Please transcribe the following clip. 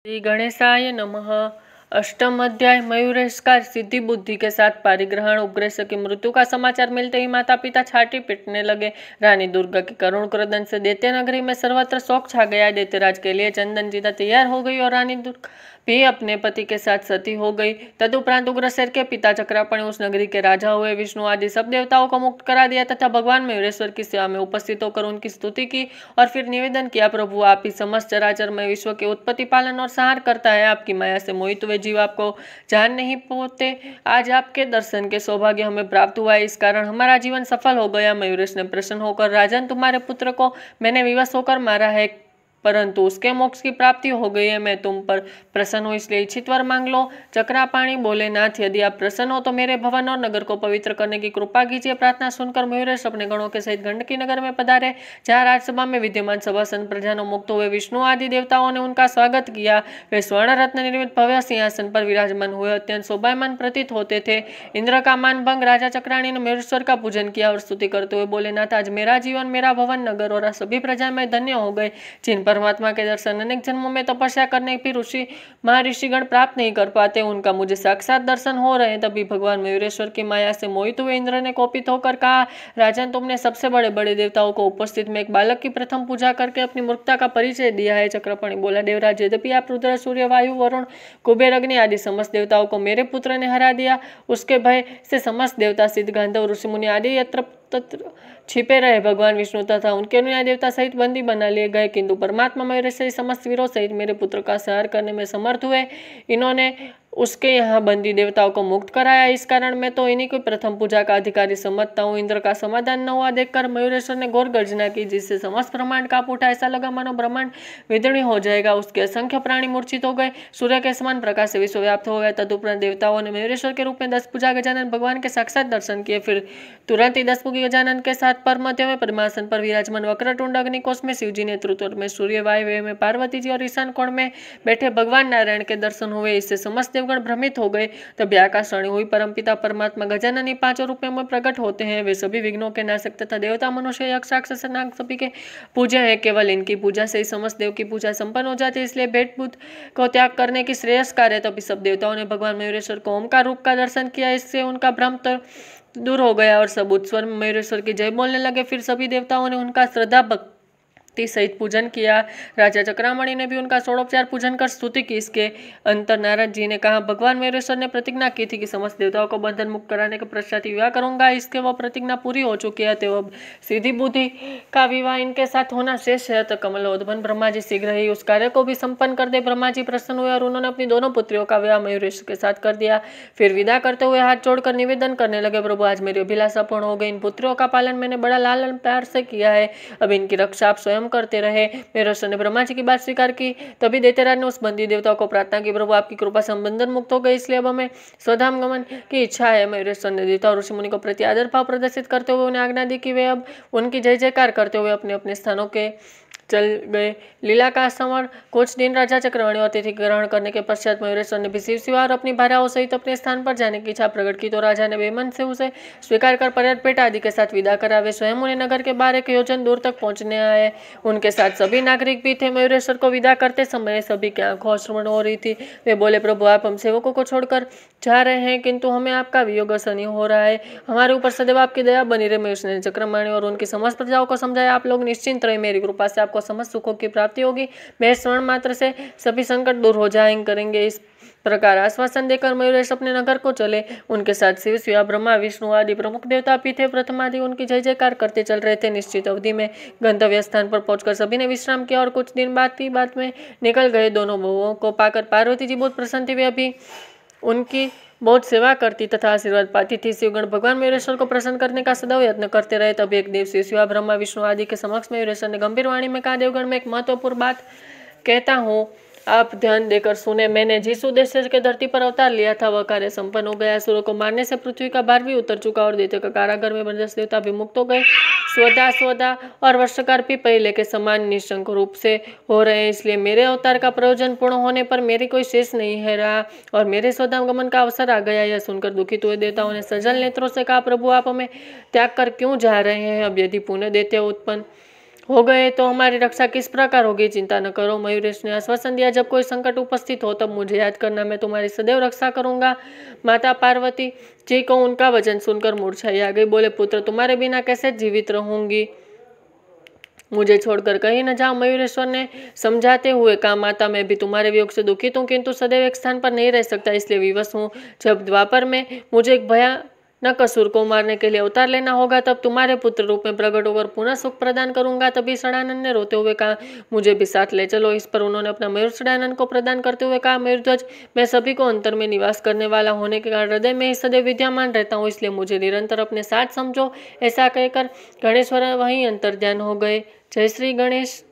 श्री गणेशाय नमः। अष्टम अध्याय मयूरेशकार। सिद्धि बुद्धि के साथ पारिग्रहण। उग्रेश की मृत्यु का समाचार मिलते ही माता पिता छाती पीटने लगे। रानी दुर्गा की करुण क्रदन से दैत्य नगरी में सर्वत्र शोक छा गया। दैत्यराज के लिए चंदन जीता तैयार हो गई और रानी दुर्गा भी अपने पति के साथ सती हो गई। तदुपरांत उग्रसेन के पिता चक्रापण उस नगरी के राजा हुए। विष्णु आदि सब देवताओं को मुक्त करा दिया तथा भगवान मयूरेश्वर की सेवा में उपस्थित होकर उनकी स्तुति की और फिर निवेदन किया, प्रभु आप ही समस्त चराचर में विश्व के उत्पत्ति पालन और संहार करता है। आपकी माया से मोहित हुए जीव आपको जान नहीं पाते। आज आपके दर्शन के सौभाग्य हमें प्राप्त हुआ है, इस कारण हमारा जीवन सफल हो गया। मयूरेश ने प्रसन्न होकर, राजन तुम्हारे पुत्र को मैंने विवश होकर मारा है, परंतु उसके मोक्ष की प्राप्ति हो गई है। मैं तुम पर प्रसन्न हूँ, इसलिए इच्छित वर मांग लो। चक्रापाणी बोले, नाथ यदि आप प्रसन्न हो तो मेरे भवन और नगर को पवित्र करने की कृपा कीजिए। प्रार्थना सुनकर मयूरेश अपने गणों के सहित गंडकी नगर में पधारे, जहाँ राजसभा में विद्यमान सभासन प्रजानो मुक्त हुए। विष्णु आदि देवताओं ने उनका स्वागत किया। वे स्वर्ण रत्न निर्मित भव्य सिंहासन पर विराजमान हुए अत्यंत शोभायमान प्रतीत होते थे। इंद्र का मान भंग राजा चक्राणी ने मयूरेश्वर का पूजन किया और स्तुति करते हुए बोले, नाथ आज मेरा जीवन, मेरा भवन, नगर और सभी प्रजा में धन्य हो गए। जिन परमात्मा के दर्शन अनेक जन्मों में तपस्या करने भी महर्षिगण प्राप्त नहीं कर पाते, उनका मुझे साक्षात दर्शन हो रहे हैं। तभी भगवान मयूरेश्वर की माया से मोहित हुए इंद्र ने कोपित होकर कहा, राजन तुमने सबसे बड़े बड़े देवताओं को उपस्थित में एक बालक की प्रथम पूजा करके अपनी मूर्खता का परिचय दिया है। चक्रपाणी बोला, देवराज यद्यपि आप रुद्र, सूर्य, वायु, वरुण, कुबेर, अग्नि आदि समस्त देवताओं को मेरे पुत्र ने हरा दिया, उसके भय से समस्त देवता, सिद्ध, गांधर्व, ऋषिमुनि आदि यत्र तत्र छिपे रहे। भगवान विष्णु तथा उनके न्याय देवता सहित बंदी बना लिए गए, किंतु परमात्मा मयूरेश्वर समस्त वीरों सहित मेरे पुत्र का संहार करने में समर्थ हुए। इन्होंने उसके यहाँ बंदी देवताओं को मुक्त कराया, इस कारण मैं तो इन्हीं को प्रथम पूजा का अधिकारी समझता हूँ। इंद्र का समाधान न हुआ देखकर मयूरेश्वर ने घोर गर्जना की, जिससे समस्त ब्रह्मांड कांप उठा। ऐसा लगा मानो ब्रह्मांड विदीर्ण हो जाएगा। उसके असंख्य प्राणी मूर्छित हो गए, सूर्य के समान प्रकाश से विश्व व्याप्त हो गए। तदुपरांत देवताओं ने मयूरेश्वर के रूप में 10 भुजा गजानन भगवान के साक्षात दर्शन किए। फिर तुरंत ही 10 भुजी गजानन के साथ पर मध्य में परमासन पर विराजमान वक्रतुंड, अग्निकोश में शिवजी, नेतृत्व में सूर्य, वायव्य में पार्वती जी और ईशान कोण में बैठे भगवान नारायण के दर्शन हुए। इससे समस्त देवगण भ्रमित हो गए। तब आकाशवाणी हुई, परमपिता परमात्मा गजानन ही 5 रूपों में प्रकट होते हैं। वे सभी विघ्नों के नाशक तथा देवता, मनुष्य, यक्ष, राक्षस, नाग सभी के पूज्य है। केवल इनकी पूजा से ही समस्त देव की पूजा संपन्न हो जाती है, इसलिए भेंट बुद्ध को त्याग करने की श्रेयस्कार है। तभी सब देवताओं ने भगवान मयूरेश्वर को ओमकार रूप का दर्शन किया, इससे उनका भ्रम दूर हो गया और सब उत्स्वर में मयूरेश्वर की जय बोलने लगे। फिर सभी देवताओं ने उनका श्रद्धा भक्ति सहित पूजन किया। राजा चक्रामणि ने भी उनका षोडोपचार पूजन कर स्तुति की। इसके अंतर नारद जी ने कहा, भगवान मयूरेश्वर ने प्रतिज्ञा की थी कि समस्त देवताओं को बंधन मुक्त कराने के पश्चात विवाह करूंगा। इसके वह प्रतिज्ञा पूरी हो चुकी है, तो अब सिद्धि बुद्धि का विवाह इनके साथ होना शेष है। तो कमलोद्भवन ब्रह्मा जी शीघ्र ही उस कार्य को भी संपन्न कर दे। ब्रह्मा जी प्रसन्न हुए और उन्होंने अपनी दोनों पुत्रियों का विवाह मयूरेश्वर के साथ कर दिया। फिर विदा करते हुए हाथ जोड़कर निवेदन करने लगे, प्रभु आज मेरी अभिलाषा पूर्ण हो गई। इन पुत्रियों का पालन मैंने बड़ा लालन प्यार से किया है, अब इनकी रक्षा आप स्वयं करते रहे। मयूरेश्वर ने ब्रह्मा जी की बात स्वीकार की। तभी दैत्यराज ने उस बंदी देवताओं को प्रार्थना की, प्रभु आपकी कृपा से हम बंधन मुक्त हो गए, इसलिए अब हमें स्वधाम गमन की इच्छा है। मयूरेश्वर ने देवता और ऋषि मुनि को प्रति आदर भाव प्रदर्शित करते हुए उन्हें आज्ञा दी कि वे अब उनकी जय जयकार करते हुए अपने अपने स्थानों के चल गए। लीला का समर कुछ दिन राजा चक्रवाणी और अतिथि ग्रहण करने के पश्चात मयूरेश्वर ने भी शिव शिवा और अपनी भार्याओं सहित अपने स्थान पर जाने की इच्छा प्रकट की, तो राजा ने बेमन से उसे स्वीकार कर पर्याप्त पेट आदि के साथ विदा करा। वे स्वयं उन्हें नगर के बाहर 1 योजन दूर तक पहुंचने आए। उनके साथ सभी नागरिक भी थे। मयूरेश्वर को विदा करते समय सभी की आंखों अश्रुमण हो रही थी। वे बोले, प्रभु आप हम सेवकों को छोड़कर जा रहे हैं, किंतु हमें आपका वियोग असहनीय हो रहा है, हमारे ऊपर सदैव आपकी दया बनी रहे। मयूरेश्वर ने चक्रमाणी और उनकी समस्त प्रजाओं को समझाया, आप लोग निश्चिंत रहे, मेरी कृपा से आपको समस्त सुखों की प्राप्ति होगी। मेरे स्मरण मात्र से सभी संकट दूर हो जाएंगे करेंगे। इस प्रकार आश्वासन देकर मयूरेश अपने नगर को चले। उनके साथ शिव शिवा, ब्रह्मा, विष्णु आदि प्रमुख देवता भी थे। प्रथम आदि उनकी जय जयकार करते चल रहे थे। निश्चित अवधि में गंतव्य स्थान पर पहुंचकर सभी ने विश्राम किया और कुछ दिन बाद ही बाद में निकल गए। दोनों बहुओं को पाकर पार्वती जी बहुत प्रसन्न थी। वे अभी उनकी बहुत सेवा करती तथा आशीर्वाद पाती थी। शिवगण भगवान मयूरेश्वर को प्रसन्न करने का सदैव यत्न करते रहे। तब एक देव शिव शिवा, ब्रह्मा, विष्णु आदि के समक्ष मयूरेश्वर ने गंभीर वाणी में कहा, देवगण में एक महत्वपूर्ण बात कहता हूँ, आप ध्यान देकर सुने। मैंने जिस उद्देश्य के धरती पर अवतार लिया था वह कार्य संपन्न हो गया। असुरों को मारने से पृथ्वी का भार भी उतर चुका और दैत्यों का कारागार में बंधस देवता भी मुक्त हो गए। स्वदा और वर्षकार भी पहले के समान निशंक रूप से हो रहे हैं, इसलिए मेरे अवतार का प्रयोजन पूर्ण होने पर मेरी कोई शेष नहीं है रहा और मेरे स्वधाम गमन का अवसर आ गया। यह सुनकर दुखित हुए देवताओं ने सजल नेत्रों से कहा, प्रभु आप हमें त्याग कर क्यों जा रहे हैं? अब यदि पुनः दैत्य उत्पन्न हो गए तो हमारी रक्षा किस प्रकार होगी, चिंता न करो। मयूरेश ने आश्वासन दिया, जब कोई संकट उपस्थित हो तब मुझे याद करना, मैं तुम्हारी सदैव रक्षा करूंगा। माता पार्वती जी को उनका वचन सुनकर मूर्छाई आ गई। बोले, पुत्र तुम्हारे बिना कैसे जीवित रहूंगी, मुझे छोड़कर कहीं न जाओ। मयूरेश्वर ने समझाते हुए कहा, माता मैं भी तुम्हारे वियोग से दुखित हूँ, किंतु सदैव एक स्थान पर नहीं रह सकता, इसलिए विवश हूँ। जब द्वापर में मुझे एक भयानक असुर को मारने के लिए अवतार लेना होगा, तब तुम्हारे पुत्र रूप में प्रकट होकर पुनः सुख प्रदान करूंगा। तभी षडानंद ने रोते हुए कहा, मुझे भी साथ ले चलो। इस पर उन्होंने अपना मयूर षडानंद को प्रदान करते हुए कहा, मयूरध्वज मैं सभी को अंतर में निवास करने वाला होने के कारण हृदय में ही सदैव विद्यमान रहता हूँ, इसलिए मुझे निरंतर अपने साथ समझो। ऐसा कहकर गणेश्वर वहीं अंतर्ध्यान हो गए। जय श्री गणेश।